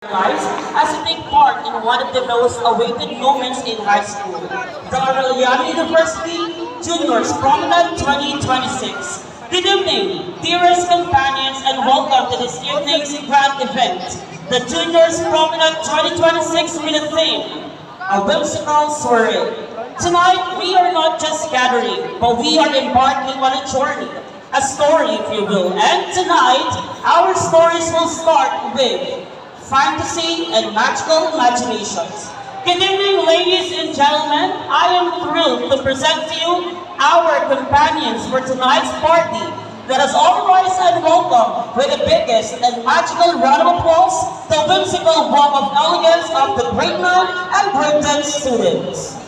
lives as they take part in one of the most awaited moments in high school, the Arellano University Juniors Promenade 2026. Good evening, dearest companions, and welcome to this evening's grand event, the Juniors Promenade 2026 with a theme, a whimsical soiree. Tonight, we are not just gathering, but we are embarking on a journey, a story, if you will. And tonight, our stories will start with fantasy and magical imaginations. Good evening, ladies and gentlemen. I am thrilled to present to you our companions for tonight's party. Let us all rise and welcome with the biggest and magical round of applause the whimsical bomb of elegance of the Brainerd and Brenton students.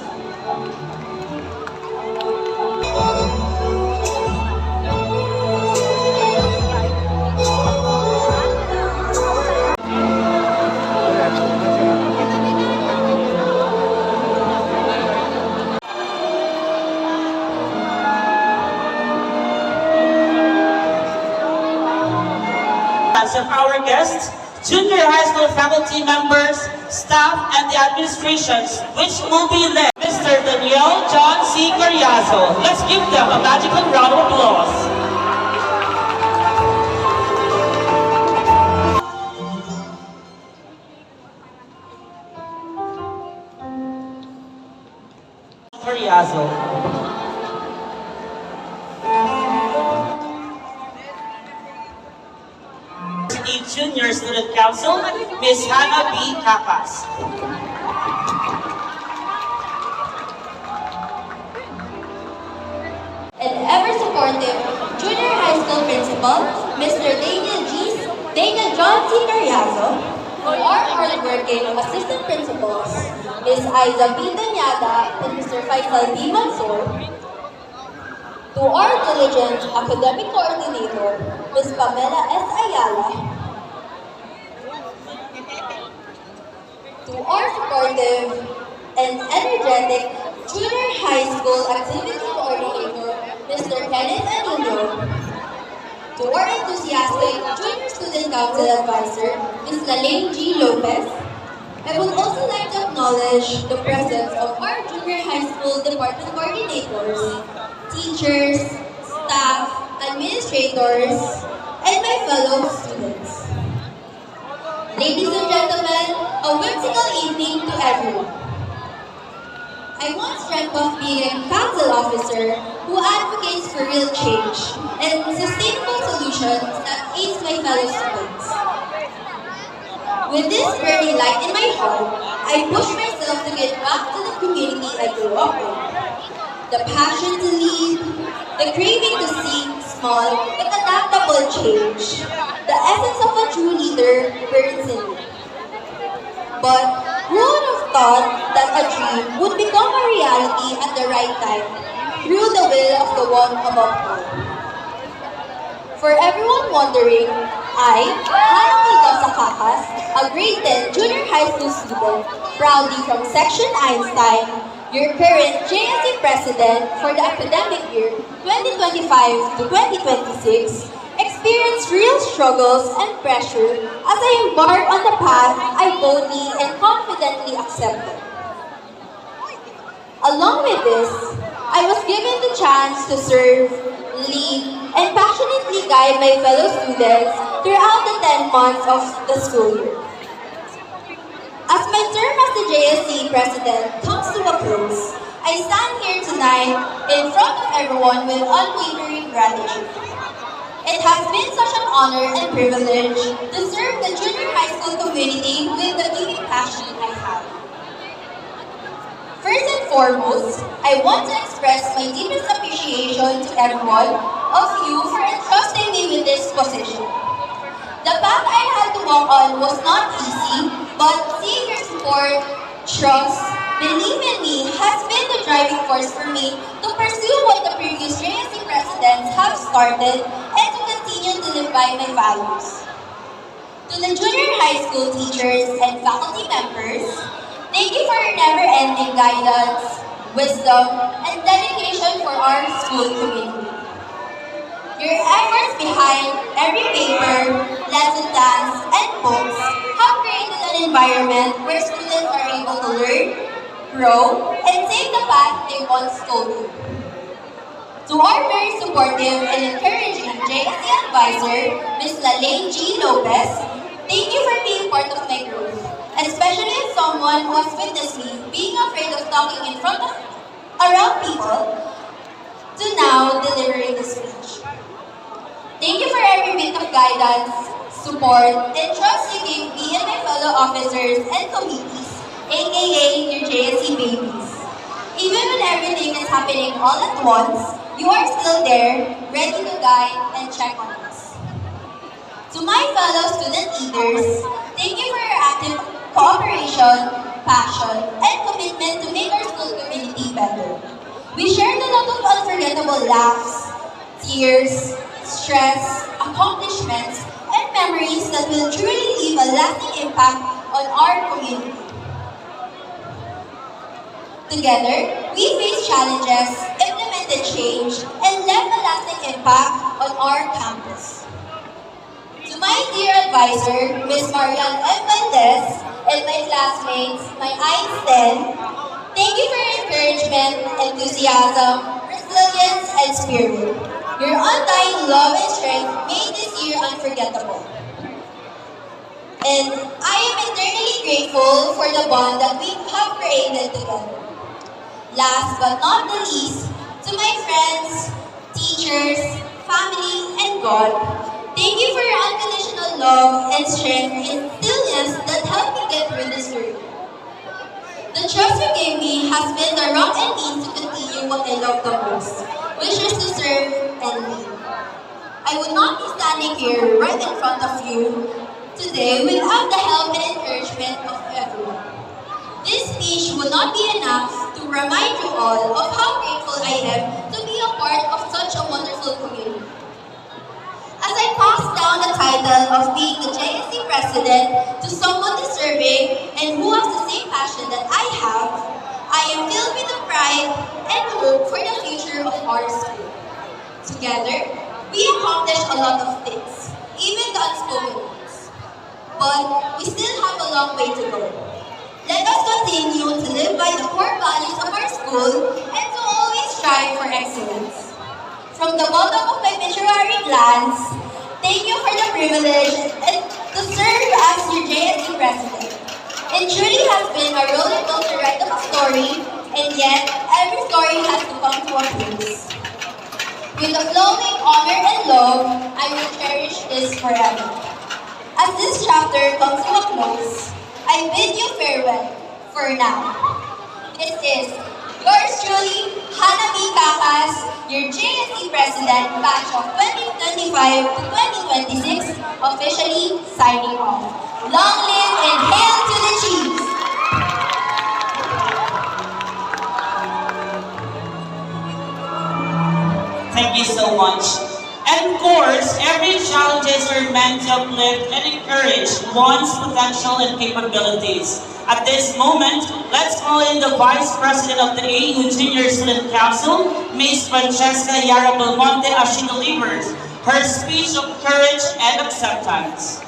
Of our guests, junior high school faculty members, staff, and the administrations, which will be led Mr. Daniel John C. Carriazo. Let's give them a magical round of applause. Carriazo. Junior Student Council, Ms. Hannah B. Capas. And ever supportive junior high school principal, Mr. Daniel John C. Carriazo, for our hardworking assistant principals, Ms. Aiza B. Danyada and Mr. Faisal B. Mansour, to our diligent academic coordinator, Ms. Pamela S. Ayala, to our supportive and energetic junior high school activity coordinator, Mr. Kenneth Anillo, to our enthusiastic junior student council advisor, Ms. Lalaine G. Lopez. I would also like to acknowledge the presence of our junior high school department coordinators, teachers, staff, administrators, and my fellow students. Ladies and gentlemen, a whimsical evening to everyone. I once dreamt of being a council officer who advocates for real change and sustainable solutions that aids my fellow students. With this burning light in my heart, I push myself to get back to the community I grew up in. The passion to lead, the craving to see small but adaptable change. The essence of a true leader burns in me. But who would have thought that a dream would become a reality at the right time through the will of the one above all? For everyone wondering, I, Hannah Mendoza Capas, a grade 10 junior high school student, proudly from Section Einstein, your current JSC President for the academic year 2025 to 2026, experienced real struggles and pressure as I embark on the path I boldly and confidently accepted. Along with this, I was given the chance to serve, lead, and passionately guide my fellow students throughout the 10 months of the school year. As my term as the JSC President comes to a close, I stand here tonight in front of everyone with unwavering gratitude. It has been such an honor and privilege to serve the junior high school community with the giving passion I have. First and foremost, I want to express my deepest appreciation to everyone of you for entrusting me with this position. The path I had to walk on was not easy, but seeing your support, trust, belief in me has been the driving force for me to pursue what the previous JSC presidents have started and to continue to live by my values. To the junior high school teachers and faculty members, thank you for your never-ending guidance, wisdom, and dedication for our school community. Your efforts behind every paper, lesson plans, and books have created a environment where students are able to learn, grow, and take the path they once told you. To our very supportive and encouraging JSC advisor, Ms. Lalaine G. Lopez, thank you for being part of my growth, especially as someone who has witnessed me being afraid of talking in front of around people to now delivering the speech. Thank you for every bit of guidance, support, and trust you gave me and my fellow officers and committees, aka your JSC babies. Even when everything is happening all at once, you are still there, ready to guide and check on us. To my fellow student leaders, thank you for your active cooperation, passion, and commitment to make our school community better. We shared a lot of unforgettable laughs, tears, stress, accomplishments, and memories that will truly leave a lasting impact on our community. Together, we faced challenges, implemented change, and left a lasting impact on our campus. To my dear advisor, Ms. Marian M. Valdez, and my classmates, my Einstein, thank you for your encouragement, enthusiasm, resilience, and spirit. Your undying love and strength made this year unforgettable. And I am eternally grateful for the bond that we have created together. Last but not the least, to my friends, teachers, family, and God, thank you for your unconditional love and strength and stillness that helped me get through this journey. The trust you gave me has been the rock and means to continue what I love the most, which is to serve and lead. I would not be standing here right in front of you today without the help and encouragement of everyone. This speech would not be enough to remind you all of how grateful I am to be a part of such a wonderful community. As I pass down the title of being the JSC president to someone deserving and who has the same passion that I have, I am filled with the pride and hope for the future of our school. Together, we accomplished a lot of things, even the unspoken ones. But we still have a long way to go. Let us continue to live by the core values of our school and to always strive for excellence. From the bottom of my pituitary glands, thank you for the privilege to serve as your JSC president. It truly has been a roller coaster ride of a story, and yet every story has to come to a close. With the flowing honor and love, I will cherish this forever. As this chapter comes to a close, I bid you farewell for now. This is yours truly, Hanabi Kakas, your JSC President, batch of 2025 to 2026, officially signing off. Long live and hail to the Chiefs! Thank you so much. And of course, every challenges are meant to uplift and encourage one's potential and capabilities. At this moment, let's call in the Vice President of the AU Junior Student Council, Ms. Francesca Yara Belmonte, as she delivers her speech of courage and acceptance.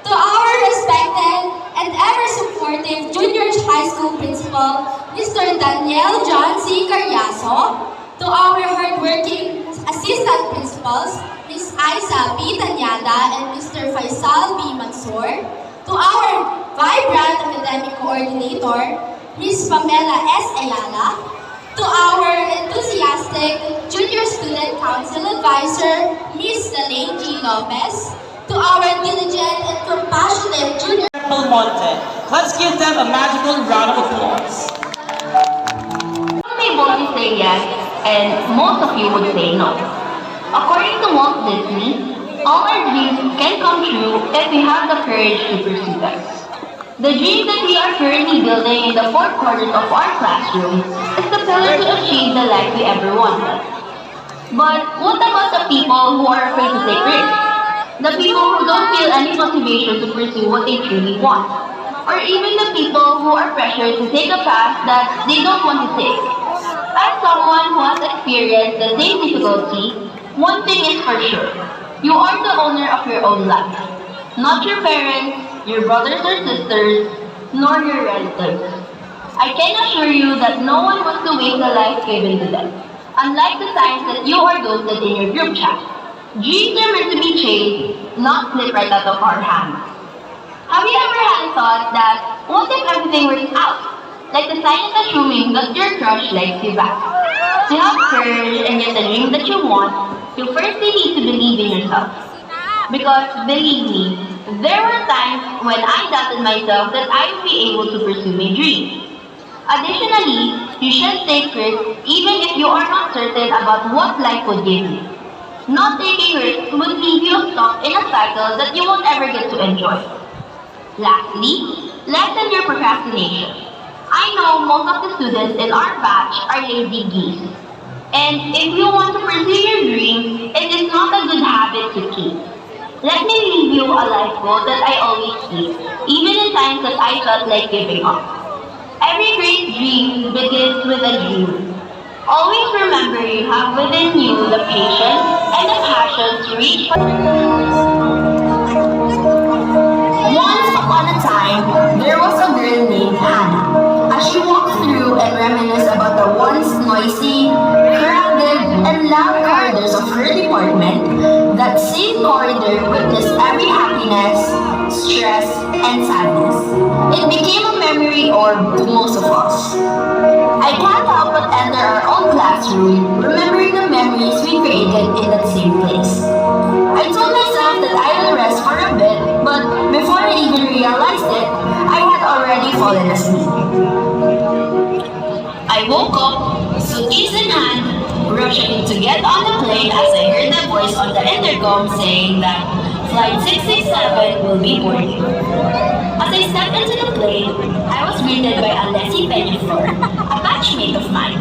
To our respected and ever-supportive junior high school principal, Mr. Daniel John C. Carriazo, to our hardworking assistant principals, Ms. Aiza P. Tanyada and Mr. Faisal B. Mansor, to our vibrant academic coordinator, Ms. Pamela S. Ayala, to our enthusiastic junior student council advisor, Ms. Lalaine G. Lopez, to our diligent and compassionate junior Belmonte. Let's give them a magical round of applause. Some may boldly say yes, and most of you would say no. According to Walt Disney, all our dreams can come true if we have the courage to pursue them. The dream that we are currently building in the four corners of our classroom is the pillar to achieve the life we ever wanted. But what about the people who are afraid to take risks? The people who don't feel any motivation to pursue what they truly want? Or even the people who are pressured to take a path that they don't want to take? As someone who has experienced the same difficulty, one thing is for sure. You are the owner of your own life. Not your parents, your brothers or sisters, nor your relatives. I can assure you that no one wants to waste a life given to them. Unlike the times that you are ghosted in your group chat. Dreams are meant to be chased, not slip right out of our hands. Have you ever had a thought that, what if everything works out? Like the sign is assuming that your crush likes you back. To have courage and get the dream that you want, you firstly need to believe in yourself. Because, believe me, there were times when I doubted myself that I would be able to pursue my dream. Additionally, you should take risks even if you are not certain about what life would give you. Not taking risks would leave you stuck in a cycle that you won't ever get to enjoy. Lastly, lessen your procrastination. I know most of the students in our batch are lazy geese. And if you want to pursue your dream, it is not a good habit to keep. Let me leave you a life goal that I always keep, even in times that I felt like giving up. Every great dream begins with a dream. Always remember you have within you the patience and the passion to reach for. Once upon a time, there was a girl named Hannah. As she walked through and reminisced about the once noisy, crowded, and loud corridors of her department, that same corridor witnessed every happiness, stress, and sadness. It became a memory orb to most of us. I can't help but enter our own classroom, remembering the memories we created in that same place. I told myself that I will rest for a bit, but before I even realized it, I had already fallen asleep. I woke up, suitcase in hand, rushing to get on the plane as I heard the voice on the intercom saying that Flight 667 will be boarding. As I stepped into the plane, I was greeted by Alessi Peñaflor, a batchmate of mine.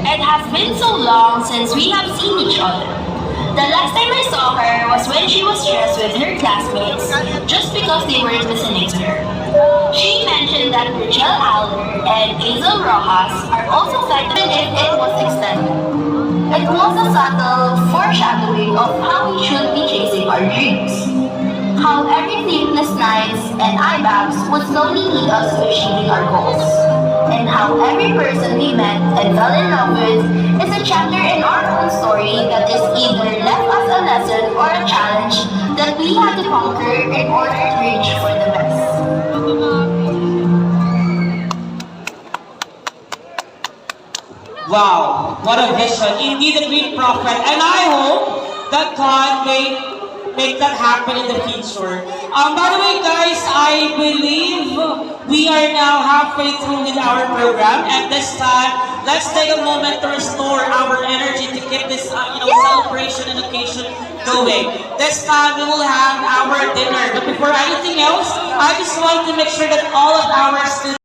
It has been so long since we have seen each other. The last time I saw her was when she was stressed with her classmates just because they weren't listening to her. She mentioned that Rachel Aller and Hazel Rojas are also affected if it was extended. It was a subtle foreshadowing of how we should be chasing our dreams. How every sleepless nights and eye bags would slowly lead us to achieving our goals. And how every person we met and fell in love with is a chapter in our own story that is either left as a lesson or a challenge that we had to conquer in order to reach for the best. Wow, what a vision. Indeed a great prophet. And I hope that God may make that happen in the future. By the way, guys, I believe we are now halfway through with our program. And this time, let's take a moment to restore our energy to keep this celebration and occasion going. This time, we will have our dinner. But before anything else, I just want to make sure that all of our students